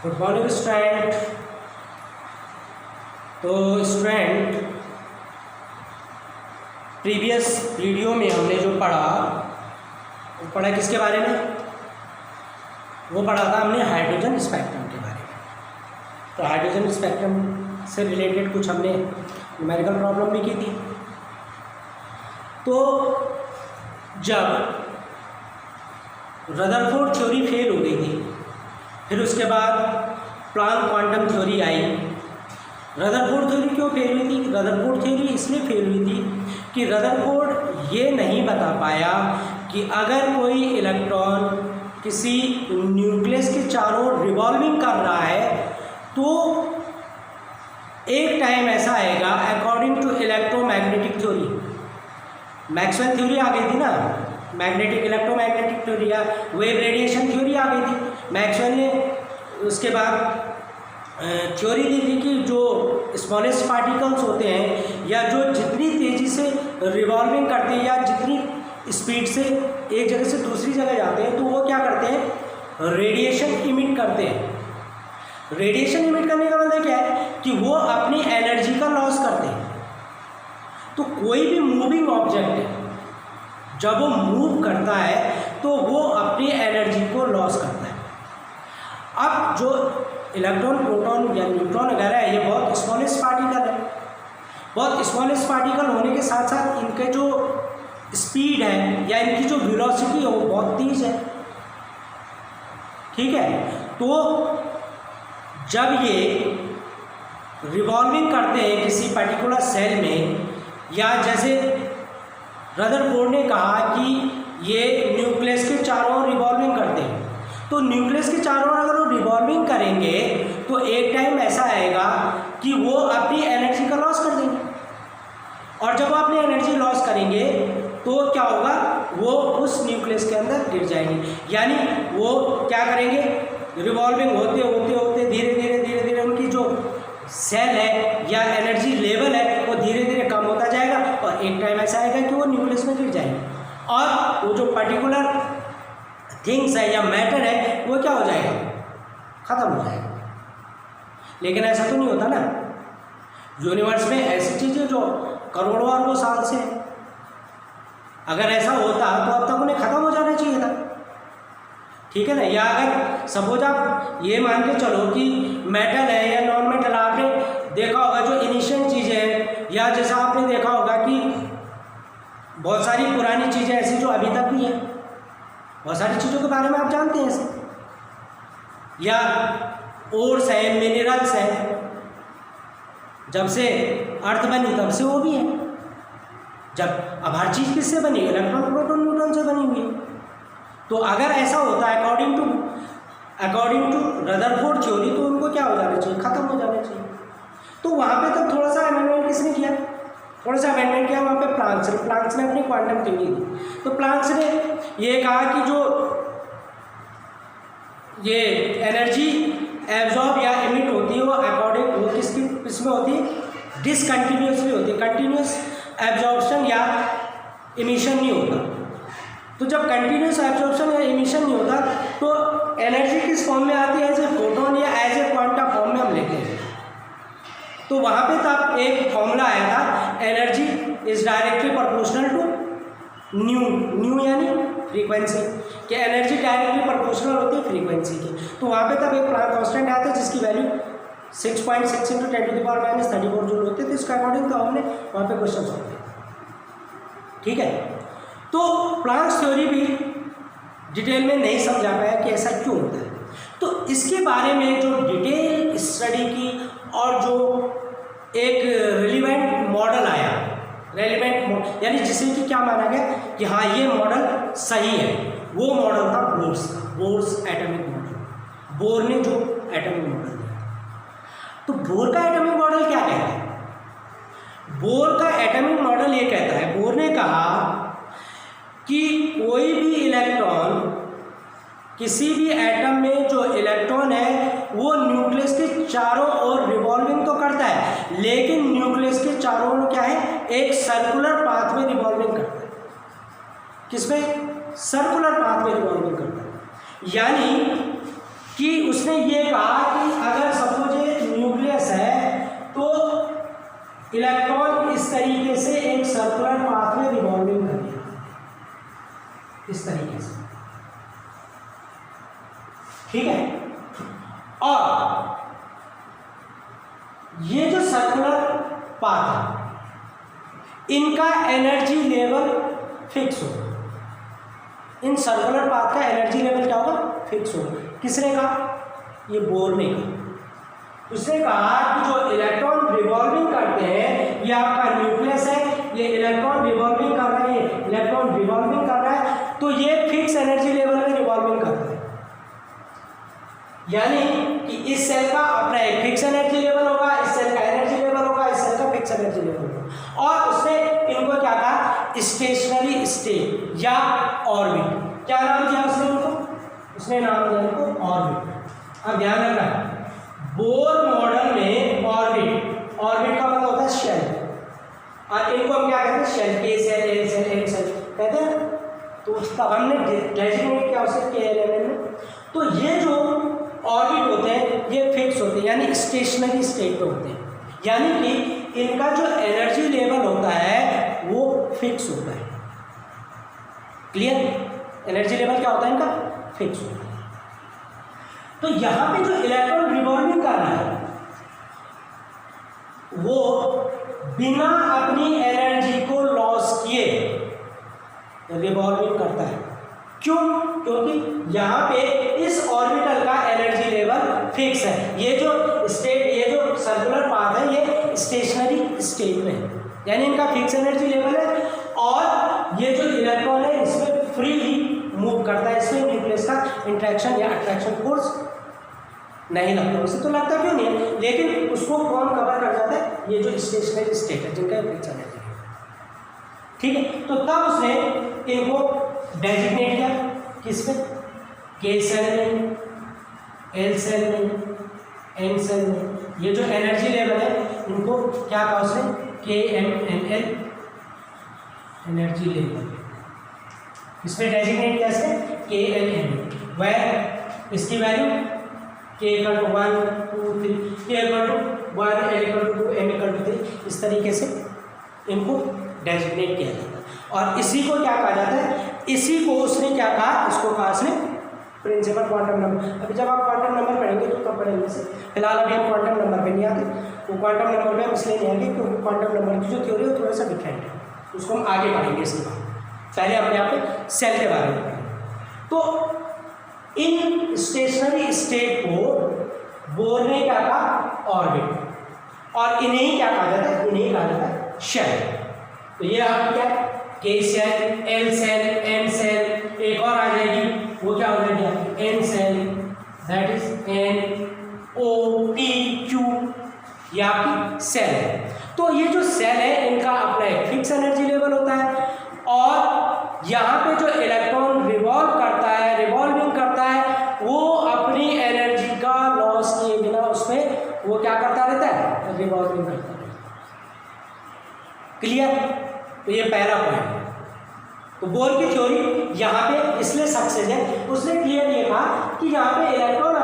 Good morning student. तो student, previous video में हमने जो पढ़ा वो पढ़ा किसके बारे में? वो पढ़ा था हमने हाइड्रोजन स्पेक्ट्रम के बारे में। तो हाइड्रोजन स्पेक्ट्रम से रिलेटेड कुछ हमने न्यूमेरिकल प्रॉब्लम भी की थी। तो जब रदरफोर्ड थ्योरी फेल हो गई थी, फिर उसके बाद प्लांक क्वांटम थ्योरी आई। रदरफोर्ड थ्योरी क्यों फेल हुई थी? रदरफोर्ड थ्योरी इसलिए फेल हुई थी कि रदरफोर्ड ये नहीं बता पाया कि अगर कोई इलेक्ट्रॉन किसी न्यूक्लियस के चारों रिवॉल्विंग कर रहा है तो एक टाइम ऐसा आएगा, according to electromagnetic theory, Maxwell theory आ गई थी ना, मैग्नेटिक इलेक्ट्रोमैग्नेटिक थ्योरी या वेव रेडिएशन थ्योरी आ गई थी। मैक्सवेल ने उसके बाद थ्योरी दी थी कि जो स्मॉलेस्ट पार्टिकल्स होते हैं या जो जितनी तेज़ी से रिवॉल्विंग करते हैं या जितनी स्पीड से एक जगह से दूसरी जगह जाते हैं तो वो क्या करते हैं? रेडिएशन इमिट करते हैं। रेडिएशन इमिट करने का मतलब क्या है कि वो अपनी एनर्जी का लॉस करते हैं। तो कोई भी मूविंग ऑब्जेक्ट है, जब वो मूव करता है तो वो अपनी एनर्जी को लॉस करता है। अब जो इलेक्ट्रॉन, प्रोटॉन या न्यूट्रॉन वगैरह है, ये बहुत स्मॉलेस्ट पार्टिकल है। बहुत स्मॉलेस्ट पार्टिकल होने के साथ साथ इनके जो स्पीड है या इनकी जो वेलोसिटी है वो बहुत तेज है। ठीक है, तो जब ये रिवॉल्विंग करते हैं किसी पर्टिकुलर सेल में, या जैसे रदरफोर्ड ने कहा कि ये न्यूक्लियस के चारों रिवॉल्विंग करते हैं, तो न्यूक्लियस के चारों अगर वो रिवॉल्विंग करेंगे तो एक टाइम ऐसा आएगा कि वो अपनी एनर्जी का लॉस कर देंगे। और जब वो अपनी एनर्जी लॉस करेंगे तो क्या होगा? वो उस न्यूक्लियस के अंदर गिर जाएंगे। यानी वो क्या करेंगे? रिवॉल्विंग होते होते होते धीरे धीरे धीरे धीरे उनकी जो सेल है या एनर्जी लेवल है वो धीरे धीरे कम होता जाएगा और एक टाइम ऐसा आएगा कि वो न्यूक्लियस में गिर जाएंगे और वो जो पर्टिकुलर थिंग्स है या मैटर है वो क्या हो जाएगा? ख़त्म हो जाएगा। लेकिन ऐसा तो नहीं होता ना। यूनिवर्स में ऐसी चीज़ें जो करोड़ों अरबों साल से है, अगर ऐसा होता तो अब तक उन्हें ख़त्म हो जाना चाहिए था। ठीक है ना? या अगर सपोज आप ये मान के चलो कि मेटल है या नॉन मेटल, आपने देखा होगा जो इनिशियल चीज़ें हैं, या जैसा आपने देखा होगा कि बहुत सारी पुरानी चीज़ें ऐसी जो अभी तक भी हैं, बहुत सारी चीज़ों के बारे में आप जानते हैं ऐसे, या ओर्स है, मिनरल्स है, जब से अर्थ बनी तब से वो भी है। जब अब हर चीज़ किससे बनी? इलेक्ट्रॉन, प्रोटॉन, न्यूट्रॉन से बनी हुई है। तो अगर ऐसा होता है अकॉर्डिंग टू रदरफोर्ड थ्योरी, तो उनको क्या हो जाना चाहिए? ख़त्म हो जाना चाहिए। तो वहाँ पे तब थोड़ा सा अमेंडमेंट किसने किया? थोड़ा सा अमेंडमेंट किया वहाँ पे प्लांक्स ने अपनी क्वांटम थ्योरी दी। तो प्लांक्स ने ये कहा कि जो ये एनर्जी एब्जॉर्ब या इमिट होती है वो अकॉर्डिंग वो किसमें होती है? डिसकंटिन्यूसली होती है। कंटिन्यूस एब्जॉर्प्शन या इमिशन नहीं होता। तो जब कंटिन्यूस एब्जॉर्प्शन या इमिशन नहीं होता तो एनर्जी किस फॉर्म में आती है? एज ए फोटोन या एज ए क्वांटम फॉर्म में हम लेते हैं। तो वहाँ पे तब एक फॉर्मूला आया था, energy is directly proportional to nu यानी फ्रीक्वेंसी, कि एनर्जी डायरेक्टली प्रोपोर्शनल होती है फ्रीक्वेंसी की। तो वहाँ पे तब एक प्लांक कांस्टेंट आया था जिसकी वैल्यू 6.6 × 10⁻³ जूल होते थे। इसके अकॉर्डिंग तो हमने वहाँ पे क्वेश्चन सॉल्व किया। ठीक है, तो प्लांक्स थ्योरी भी डिटेल में नहीं समझा पाया कि ऐसा क्यों होता है। तो इसके बारे में जो डिटेल स्टडी की और जो एक रेलिवेंट मॉडल आया, यानी जिसे कि क्या माना गया कि हाँ ये मॉडल सही है, वो मॉडल था बोर्स एटॉमिक मॉडल। बोर ने जो एटॉमिक मॉडल दिया। तो बोर का एटॉमिक मॉडल क्या कहता है? बोर का एटॉमिक मॉडल ये कहता है, बोर ने कहा कि कोई भी इलेक्ट्रॉन, किसी भी एटम में जो इलेक्ट्रॉन है वो न्यूक्लियस के चारों ओर रिवॉल्विंग तो करता है, लेकिन न्यूक्लियस के चारों ओर क्या है? एक सर्कुलर पाथ में रिवॉल्विंग करता है। किसमें? सर्कुलर पाथ में रिवॉल्विंग करता है। यानी कि उसने ये कहा कि अगर सपोज ये न्यूक्लियस है तो इलेक्ट्रॉन इस तरीके से एक सर्कुलर पाथ में रिवॉल्विंग करेगा, इस तरीके से, ठीक है। और ये जो सर्कुलर पाथ है इनका एनर्जी लेवल फिक्स होगा, इन सर्कुलर पाथ का एनर्जी लेवल क्या होगा, फिक्स होगा। किसने कहा, ये बोर ने कहा। उसने कहा कि जो इलेक्ट्रॉन रिवॉल्विंग करते हैं, ये आपका न्यूक्लियस है, ये इलेक्ट्रॉन रिवॉल्विंग कर रहा है, इलेक्ट्रॉन रिवॉल्विंग कर रहा है, तो ये फिक्स एनर्जी लेवल में रिवॉल्विंग करता है। यानी कि इस सेल का अपना एक फिक्स एनर्जी लेवल होगा, इस सेल का एनर्जी लेवल होगा, इस सेल का फिक्स एनर्जी लेवल होगा। और उसने इनको क्या कहा, स्टेशनरी स्टेट या ऑर्बिट। क्या नाम दिया उसने उनको, उसने नाम दिया उनको ऑर्बिट। अब ध्यान रखना, बोर मॉडल में ऑर्बिट, ऑर्बिट का मतलब होता है शेल, और इनको हम क्या कहते हैं, shell, K cell, L cell, M cell कहते हैं। तो तब हमने डेजिग्नेट किया उसे KLMN में। तो ये जो ऑर्बिट होते हैं ये फिक्स होते हैं, यानी स्टेशनरी स्टेट पे होते हैं, यानी कि इनका जो एनर्जी लेवल होता है वो फिक्स होता है। क्लियर, एनर्जी लेवल क्या होता है इनका, फिक्स होता है। तो यहां पे जो इलेक्ट्रॉन रिवॉल्विंग कर रहा है वो बिना अपनी एनर्जी को लॉस किए रिवॉल्विंग करता है। क्यों, क्योंकि यहाँ पे इस ऑर्बिटल का एनर्जी लेवल फिक्स है। ये जो स्टेट, ये जो सर्कुलर पाथ है ये स्टेशनरी स्टेट में है, यानी इनका फिक्स एनर्जी लेवल है, और ये जो इलेक्ट्रॉन है इसमें फ्रीली मूव करता है, इसमें न्यूक्लियस का इंट्रैक्शन या अट्रैक्शन फोर्स नहीं लगता। उसे तो लगता क्यों नहीं है, लेकिन उसको कौन कवर कर जाता है, ये जो स्टेशनरी स्टेट है जिनका फिक्स एनर्जी है, ठीक है। तो तब उसने इनको डेजिग्नेट किया, किसमें, के सेल में, एल सेल में, एन सेल में। ये जो एनर्जी लेवल है इनको क्या कहा उसने, KMNL एनर्जी लेवल, इसमें डेजिग्नेट किया इसने KLMN। वह इसकी value K = 1 2 3, K = 1, L = 2, M = 3, इस तरीके से इनको डेजिग्नेट किया जाता है। और इसी को क्या कहा जाता है, इसी को उसने क्या कहा, इसको कहा उसने प्रिंसिपल क्वांटम नंबर। अभी जब आप क्वांटम नंबर पढ़ेंगे तो तब पढ़ेंगे से, फिलहाल अभी हम क्वांटम नंबर पे नहीं आते। वो क्वांटम नंबर पे हम इसलिए नहीं आएंगे क्योंकि क्वांटम नंबर की जो थ्योरी है थोड़ा सा डिफरेंट है, उसको हम आगे पढ़ेंगे इसके बाद। पहले अपने यहाँ पे सेल के बारे में पढ़ेंगे। तो इन स्टेशनरी स्टेट को बोर ने क्या कहा, ऑर्बिट, और इन्हें क्या कहा जाता है, इन्हें कहा जाता है शेल। तो ये आपकी क्या है, K cell, L cell, M cell, एक और आ जाएगी वो क्या हो जाएगी, N cell, that is NOPQ, ये आपकी सेल है। तो ये जो सेल है इनका अपना एक फिक्स एनर्जी लेवल होता है, और यहाँ पे जो इलेक्ट्रॉन रिवॉल्व करता है, रिवॉल्विंग करता है, वो अपनी एनर्जी का लॉस किए बिना उसमें वो क्या करता रहता है, रिवॉल्विंग करता रहता है। क्लियर, तो ये पहला पॉइंट है। तो बोर की थ्योरी यहाँ पे इसलिए सक्सेस है, उसने क्लियर ये कहा कि यहाँ पे इलेक्ट्रॉन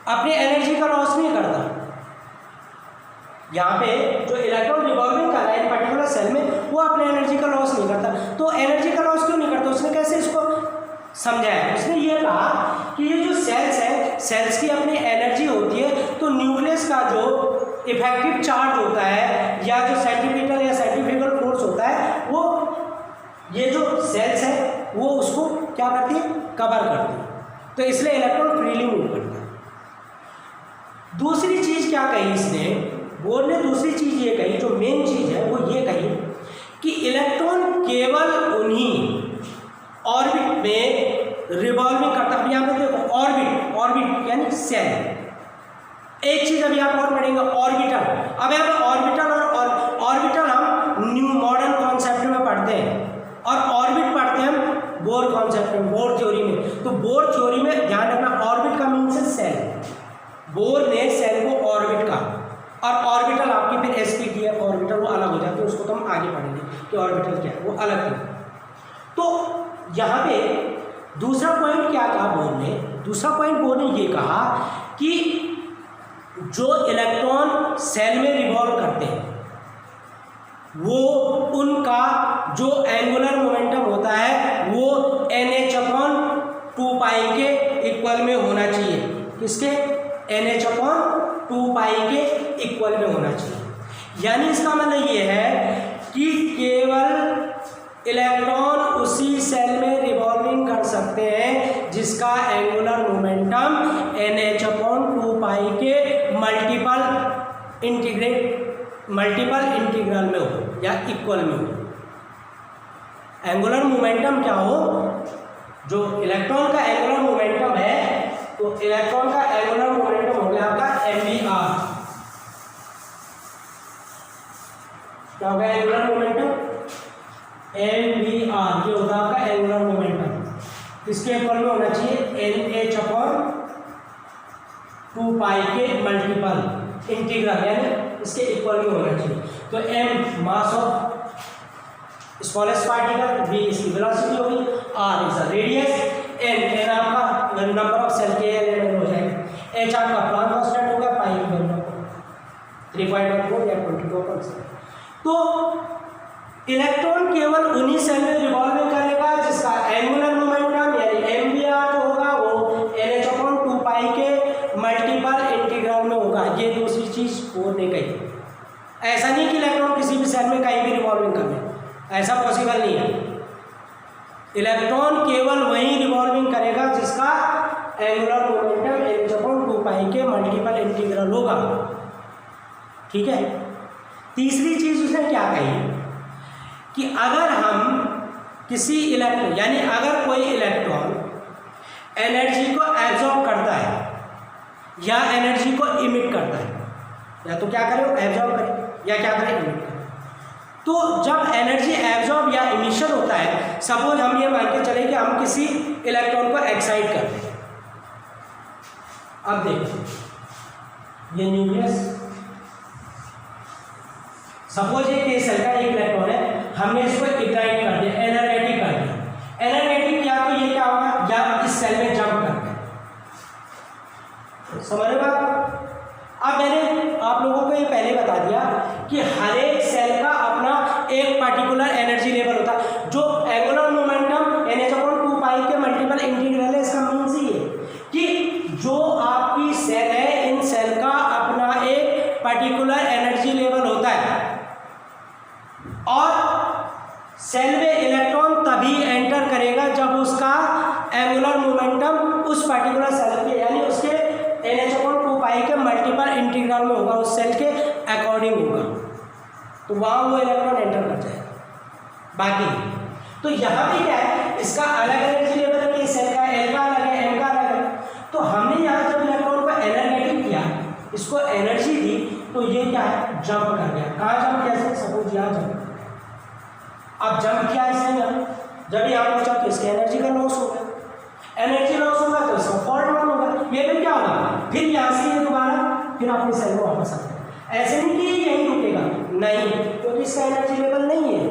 अपनी एनर्जी का लॉस नहीं करता। यहाँ पे जो इलेक्ट्रॉन रिवॉल्विंग कर रहा है पर्टिकुलर सेल में वो अपने एनर्जी का लॉस नहीं करता। तो एनर्जी का लॉस क्यों नहीं करता, उसने कैसे इसको समझाया, उसने ये कहा कि ये जो सेल्स है, सेल्स की अपनी एनर्जी होती है, तो न्यूक्लियस का जो इफेक्टिव चार्ज होता है या जो सेंट्रीपिटल या सेंट्रीफ्यूगल फोर्स होता है, वो ये जो सेल्स है वो उसको क्या करती है, कवर करती है। तो इसलिए इलेक्ट्रॉन फ्रीली मूव करता है। दूसरी चीज क्या कही इसने, बोर ने दूसरी चीज ये कही, जो मेन चीज है वो ये कही कि इलेक्ट्रॉन केवल उन्हीं ऑर्बिट में रिवॉल्विंग करता है। यहाँ पे देखो ऑर्बिट, ऑर्बिट यानी सेल। एक चीज अभी आप और पढ़ेंगे, ऑर्बिटल। अब यहाँ पे ऑर्बिटल और ऑर्बिटल हम न्यू मॉडर्न कॉन्सेप्ट में पढ़ते हैं, और ऑर्बिट पढ़ते हैं हम बोर कॉन्सेप्ट में, बोर थ्योरी में। तो बोर थ्योरी में ध्यान रखना, ऑर्बिट का मीन्स है सेल। बोर ने सेल को ऑर्बिट कहा, और ऑर्बिटल आपकी फिर SPT है, ऑर्बिटल वो अलग हो जाती है, उसको तो हम आगे पढ़ेंगे कि ऑर्बिटल क्या है, वो अलग है। तो यहाँ पे दूसरा पॉइंट क्या कहा बोर ने, दूसरा पॉइंट बोर ने ये कहा कि जो इलेक्ट्रॉन सेल में रिवॉल्व करते हैं वो उनका जो एंगुलर मोमेंटम होता है वो NH/2 पाई के इक्वल में होना चाहिए। किसके? NH/2 पाई के इक्वल में होना चाहिए। यानी इसका मतलब ये है कि केवल इलेक्ट्रॉन उसी सेल में रिवॉल्विंग कर सकते हैं जिसका एंगुलर मोमेंटम NH/2 पाई के मल्टीपल इंटीग्रल में हो या इक्वल में हो। एंगुलर मोमेंटम क्या हो? जो इलेक्ट्रॉन का एंगुलर मोमेंटम है तो इलेक्ट्रॉन का एंगुलर मोमेंटम हो गया आपका mvr। क्या हो गया एंगुलर मोमेंटम? mvr। ये होगा आपका एंगुलर मोमेंटम। इसके इक्वल में होना चाहिए NH/2 पाई के मल्टीपल इंटीग्रल, यानी इसके इक्वल में होना चाहिए। तो m mass of smallest particle, v इसकी वेलोसिटी होगी, r is the radius, n आपका नंबर ऑफ सेल के एलिमेंट हो जाएगा, h आपका प्लांक कांस्टेंट होगा, पाई की वैल्यू 3.14 या 22%। तो इलेक्ट्रॉन केवल उन्हीं सेल में रिवॉल्विंग करेगा जिसका एंगुलर मोमेंटम यानी mvr जो होगा वो NH/2 पाई के मल्टीपल इंटीग्रल में होगा। ये दूसरी चीज बोर ने कही। ऐसा नहीं कि इलेक्ट्रॉन किसी भी सेल में कहीं भी रिवॉल्विंग कर ले, ऐसा पॉसिबल नहीं है। इलेक्ट्रॉन केवल वही रिवॉल्विंग करेगा जिसका एंगुलर मोमेंटम NH/2 पाई के मल्टीपल इंटीग्रल होगा। ठीक है। तीसरी चीज उसने क्या कही कि अगर हम किसी इलेक्ट्रॉन यानी अगर कोई इलेक्ट्रॉन एनर्जी को एब्जॉर्ब करता है या एनर्जी को इमिट करता है, या तो क्या करे वो एब्जॉर्ब करे या क्या करे इमिट करे। तो जब एनर्जी एब्जॉर्ब या इमिशन होता है, सपोज हम ये मान के चले कि हम किसी इलेक्ट्रॉन को एक्साइट करते हैं। अब देखिए ये न्यूक्लियस, सपोज ये केस सेल का एक इलेक्ट्रॉन है, हमने इसको इग्नाइट कर दिया, एनर्जेटिक कर दिया। एनर्जेटिक किया तो ये क्या होगा, या इस सेल में जंप कर गया। समझ रहे बात? अब मैंने आप लोगों को ये पहले बता दिया कि हर एक सेल का अपना एक पर्टिकुलर एनर्जी लेवल होता है। जो एंगुलर मोमेंटम NH/2 पाई के मल्टीपल इंटीग्रल है, इसका मीन्स ये कि जो आपकी सेल है, इन सेल का अपना एक पर्टिकुलर एनर्जी लेवल होता है और सेल में इलेक्ट्रॉन तभी एंटर करेगा जब उसका एंगुलर मोमेंटम उस पर्टिकुलर सेल के यानी उसके NH/2 पाई के मल्टीपल इंटीग्रल में होगा, उस सेल के अकॉर्डिंग होगा, तो वहाँ वो इलेक्ट्रॉन एंटर कर जाएगा। बाकी तो यहाँ पे क्या है, इसका अलग एनर्जी लेवल है कि सेल का L का अलग है, M का अलग है। तो हमने यहाँ जब इलेक्ट्रॉन को एनर्जेटिक किया, इसको एनर्जी दी, तो ये क्या है, जंप कर गया। कहाँ जंप किया? सपोज यहाँ जंप। अब जंप किया इसने, जब यहाँ पहुंचा तो इसकी एनर्जी का लॉस होगा, एनर्जी लॉस होगा तो इसका फॉल डाउन होगा। ये भी क्या होगा, फिर यहाँ से ये दोबारा फिर अपने सेल में वापस आ जाएगा। ऐसे नहीं कि यहीं रुकेगा, नहीं, क्योंकि इसका एनर्जी लेवल नहीं है,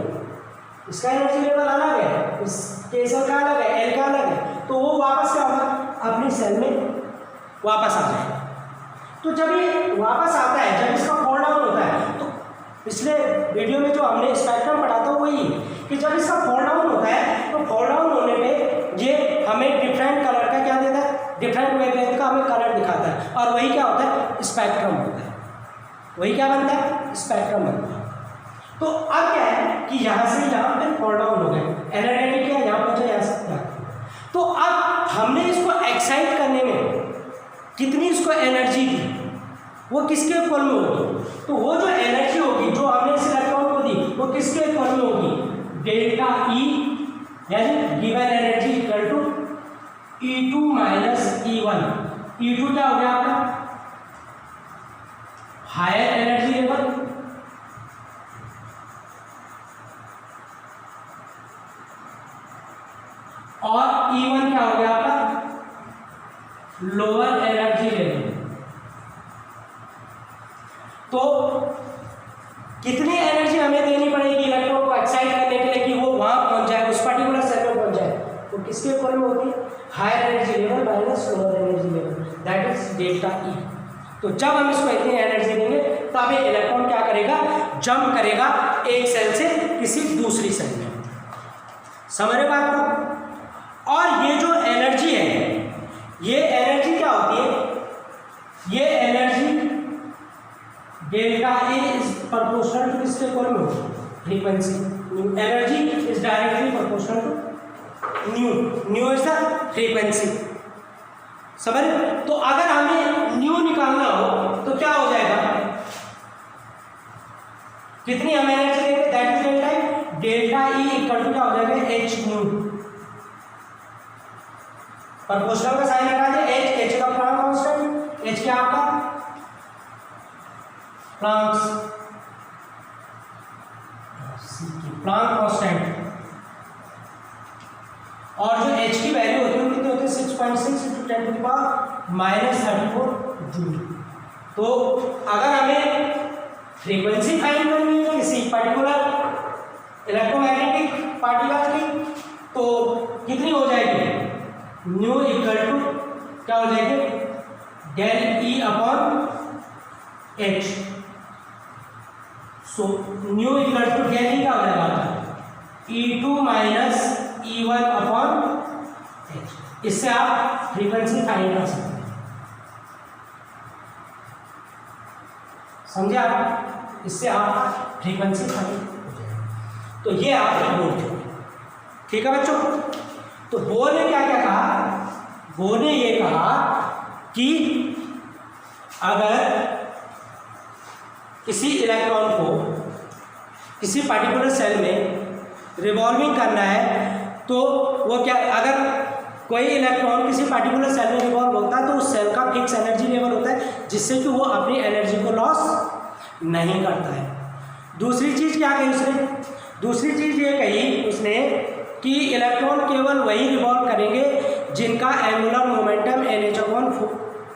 इसका एनर्जी लेवल अलग है, इस सेल का अलग है, एल का अलग है। तो वो वापस क्या होगा, अपनी सेल में वापस आ जाएगा। तो जब ये वापस आता है, जब इसका फॉल डाउन होता है, तो पिछले वीडियो में जो हमने स्पेक्ट्रम पढ़ा था वही कि जब इसका फॉल डाउन होता है तो फॉल डाउन होने पे ये हमें डिफरेंट कलर का क्या देता है, डिफरेंट वेवलेंथ का हमें कलर दिखाता है, और वही क्या होता है, स्पेक्ट्रम होता है। वही क्या बनता है, स्पेक्ट्रम बनता है। तो अब क्या है कि यहाँ से यहाँ पे फॉल डाउन हो गए, एनर्जेटिक किया, यहाँ पहुँचा, यहाँ से। तो अब हमने इसको एक्साइट करने में कितनी इसको एनर्जी दी, वो किसके इक्वल में होगी? तो वो जो एनर्जी होगी जो हमने इस इलेक्ट्रॉन को दी, वो किसके इक्वल में होगी, डेल्टा E, यानी given energy equal to E2 minus E1। E2 क्या हो गया आपका, हायर एनर्जी लेवल, और E1 क्या हो गया आपका, लोअर एनर्जी लेवल। तो कितनी एनर्जी हमें देनी पड़ेगी इलेक्ट्रॉन को एक्साइट करने के लिए कि वो वहां पहुंच जाए, उस पर्टिकुलर सेल में पहुंच जाए? तो किसके इक्वल में होती है? Higher energy level minus lower energy level, that is delta E. तो जब हम इसको इतनी एनर्जी देंगे तब ये इलेक्ट्रॉन क्या करेगा, जंप करेगा एक सेल से किसी दूसरी सेल में। समझ रहे बात को? और ये जो एनर्जी है, ये एनर्जी क्या होती है? ये energy delta E is proportional to किसके इक्वल में होगी? Frequency. Energy is directly proportional to nu, nu is the frequency. समझ? तो अगर हमें न्यू निकालना हो तो क्या हो जाएगा? कितनी हम एनर्जी देंगे? That is delta E. Delta E equal to क्या हो जाएगा? H nu. प्रोपोर्शनल का साइन लगा दे, एच, एच का प्लांक कांस्टेंट, एच क्या आपका प्लांक्स प्लांक कांस्टेंट। और जो एच की वैल्यू होती है कितनी होती है? 6.6 × 10⁻34 जूल। तो अगर हमें फ्रीक्वेंसी फाइंड करनी है किसी पर्टिकुलर इलेक्ट्रोमैग्नेटिक पार्टिकल की, तो कितनी हो जाएगी? न्यू इक्वल टू क्या हो जाएगी? Del E upon H. So nu equal to del E क्या हो जाएगा? E2 minus E1 upon H. इससे आप फ्रीक्वेंसी फाइंड कर सकते हैं। समझे आप? इससे आप फ्रीक्वेंसी फाइंड हो जाएगा। तो ये आपका बोर थ्योरी, ठीक है बच्चों? तो बोर ने क्या क्या कहा? बोर ने ये कहा कि अगर किसी इलेक्ट्रॉन को किसी पर्टिकुलर सेल में रिवॉल्विंग करना है तो वो क्या, अगर कोई इलेक्ट्रॉन किसी पर्टिकुलर सेल में रिवॉल्व होता है तो उस सेल का फिक्स एनर्जी लेवल होता है जिससे कि वो अपनी एनर्जी को लॉस नहीं करता है। दूसरी चीज़ क्या कही उसने? दूसरी चीज़ ये कही उसने कि इलेक्ट्रॉन केवल वही रिवॉल्व करेंगे जिनका एंगुलर मोमेंटम NH/4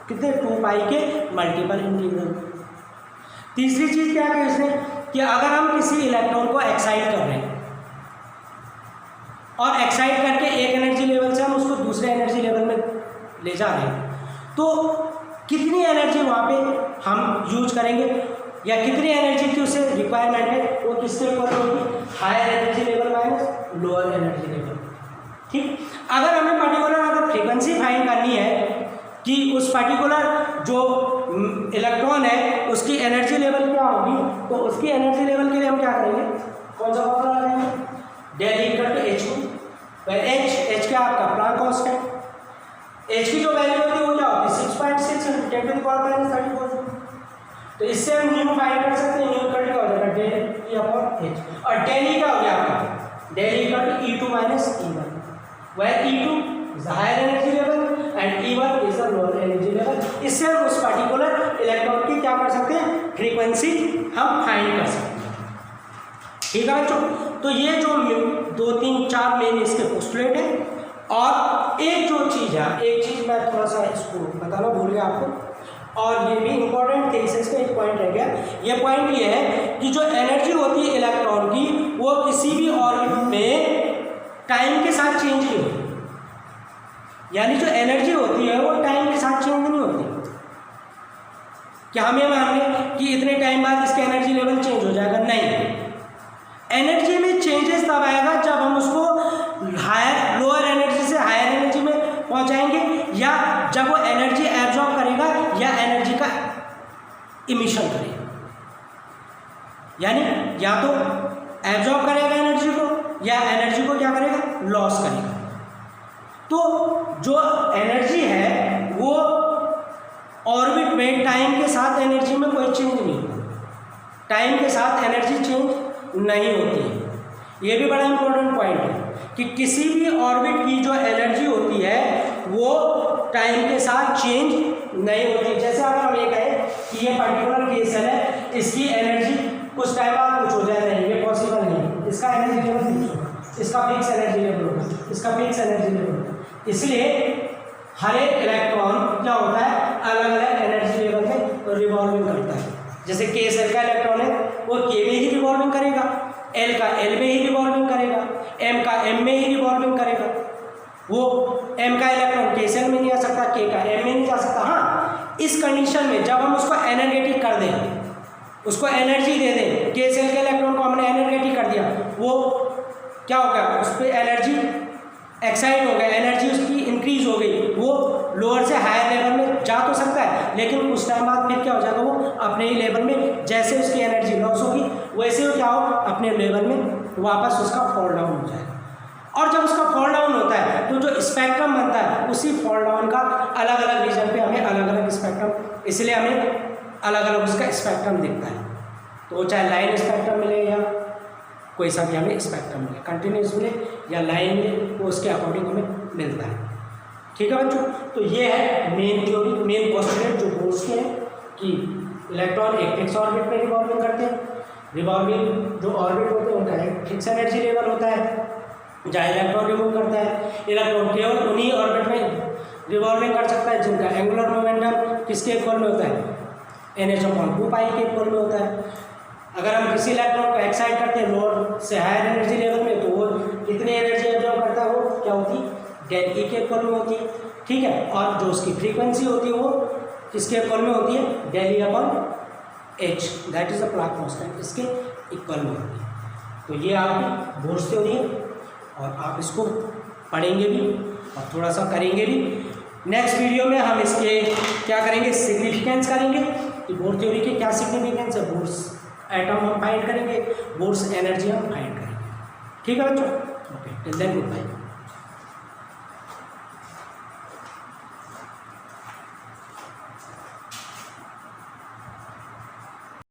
कितने 2π के मल्टीपल इंटीग्रल। तीसरी चीज़ क्या कही उसने? कि अगर हम किसी इलेक्ट्रॉन को एक्साइट कर रहे हैं और एक्साइट करके एक एनर्जी लेवल से हम उसको दूसरे एनर्जी लेवल में ले जा रहे हैं तो कितनी एनर्जी वहाँ पे हम यूज करेंगे या कितनी एनर्जी की उसे रिक्वायरमेंट है, वो किसके ऊपर होगी? Higher energy level minus lower energy level. ठीक, अगर हमें पर्टिकुलर फ्रीक्वेंसी फाइंड करनी है कि उस पर्टिकुलर जो इलेक्ट्रॉन है उसकी एनर्जी लेवल क्या होगी, तो उसकी एनर्जी लेवल के लिए हम क्या करेंगे? कौन सा फॉर्मूला लगाएंगे? Del equal to H2 H क्या आपका प्लांक कांस्टेंट। एच की जो वैल्यू होती है वो क्या होती है? 6.6 × 10⁻34। तो इससे हम न्यू फाइंड कर सकते हैं। न्यू इक्वल टू क्या हो जाएगा? Del E upon H. और डेल ई क्या हो गया आपका? Del equal to E2 minus E1, where E2 is the higher energy level and E1 is the lower energy level। इससे हम उस पर्टिकुलर इलेक्ट्रॉन की क्या कर सकते हैं? फ्रीक्वेंसी हम फाइंड कर सकते हैं। ठीक है बच्चों? तो ये जो 2 3 4 मेन इसके पोस्टुलेट है। और एक जो चीज़ है, एक चीज़ मैं थोड़ा सा इसको बताना भूल गया आपको, और ये भी इम्पोर्टेंट थे, इसमें एक पॉइंट रह गया। ये पॉइंट ये है कि जो एनर्जी होती है इलेक्ट्रॉन की वो किसी भी ऑर्बिट में टाइम के साथ चेंज नहीं होती। यानी जो एनर्जी होती है वो टाइम के साथ चेंज नहीं होती। क्या हमें मान लें कि इतने टाइम बाद इसका एनर्जी लेवल चेंज हो जाएगा? नहीं, एनर्जी में चेंजेस तब आएगा जब हम उसको हायर लोअर एनर्जी से हायर एनर्जी में पहुंचाएंगे, या जब वो एनर्जी एब्जॉर्ब करेगा या एनर्जी का इमिशन करेगा। यानी या तो एब्जॉर्ब करेगा एनर्जी को या एनर्जी को क्या करेगा? लॉस करेगा। तो जो एनर्जी है वो ऑर्बिट में टाइम के साथ एनर्जी में कोई चेंज नहीं होता, टाइम के साथ एनर्जी चेंज नहीं होती है। ये भी बड़ा इंपॉर्टेंट पॉइंट है कि किसी भी ऑर्बिट की जो एनर्जी होती है वो टाइम के साथ चेंज नहीं होती। जैसे अगर हम ये कहें कि ये पर्टिकुलर केस है, इसकी एनर्जी कुछ टाइम बाद कुछ हो जाए, नहीं, ये पॉसिबल नहीं। इसका एनर्जी लेवल फिक्स होगा, इसका फिक्स एनर्जी लेवल होगा, इसका फिक्स एनर्जी लेवल होगा। इसलिए हर एक इलेक्ट्रॉन क्या होता है? अलग अलग एनर्जी लेवल में रिवॉल्विंग करता है। जैसे के सेल का इलेक्ट्रॉन है वो के में ही रिवॉल्विंग करेगा, एल का एल में ही रिवॉल्विंग करेगा, एम का एम में ही रिवॉल्विंग करेगा। वो m का इलेक्ट्रॉन k सेल में नहीं आ सकता, k का m में नहीं जा सकता। हाँ, इस कंडीशन में जब हम उसको एनर्जेटिक कर दें, उसको एनर्जी दे दें, k सेल के इलेक्ट्रॉन को हमने एनर्जेटिक कर दिया, वो क्या हो गया, उस पर एनर्जी एक्साइट हो गया, एनर्जी उसकी इंक्रीज हो गई, वो लोअर से हायर लेवल में जा तो सकता है, लेकिन उस टाइम बाद फिर क्या हो जाएगा, वो अपने ही लेवल में, जैसे उसकी एनर्जी लॉस होगी वैसे वो क्या हो, अपने लेवल में वापस उसका फॉल डाउन हो जाएगा। और जब उसका फॉल डाउन होता है तो जो स्पेक्ट्रम बनता है, उसी फॉल डाउन का अलग अलग रीजन पे हमें अलग अलग स्पेक्ट्रम, इसलिए हमें अलग अलग उसका स्पेक्ट्रम दिखता है। तो वो चाहे लाइन स्पेक्ट्रम मिले या कोई सा भी हमें स्पेक्ट्रम मिले, कंटिन्यूस मिले या लाइन मिले, वो उसके अकॉर्डिंग हमें मिलता है। ठीक है बच्चों, तो ये है मेन थ्योरी, मेन पोस्टुलेट जो बोर्ड्स के हैं कि इलेक्ट्रॉन एक फिक्स ऑर्बिट में रिवॉल्विंग करते हैं, रिवॉल्विंग जो ऑर्बिट होते हैं उनका एक फिक्स एनर्जी लेवल होता है, जहाँ इलेक्ट्रॉन रिमूव करता है, इलेक्ट्रॉन केवल उन्हीं ऑर्बिट में रिवॉल्विंग कर सकता है जिनका एंगुलर मोमेंटम किसके इक्वल में होता है, NH/2π के इक्वल में होता है। अगर हम किसी इलेक्ट्रॉन को एक्साइट करते हैं लोअर से हायर एनर्जी लेवल में, तो वो कितनी एनर्जी एब्जॉर्ब करता है, वो क्या होती है, डेल ई के इक्वल में होती है। ठीक है, और जो उसकी फ्रीक्वेंसी होती है वो किसके इक्वल में होती है, del E/h, that is the Planck constant, इसके इक्वल में होती है। तो ये आपकी बोर्ड्स थ्योरी है और आप इसको पढ़ेंगे भी और थोड़ा सा करेंगे भी। नेक्स्ट वीडियो में हम इसके क्या करेंगे, सिग्निफिकेंस करेंगे कि बोर्ड थ्योरी के क्या सिग्निफिकेंस है, बोर्ड्स एटम हम फाइंड करेंगे, बोर्ड्स एनर्जी हम फाइंड करेंगे। ठीक है बच्चों, okay, till then good bye.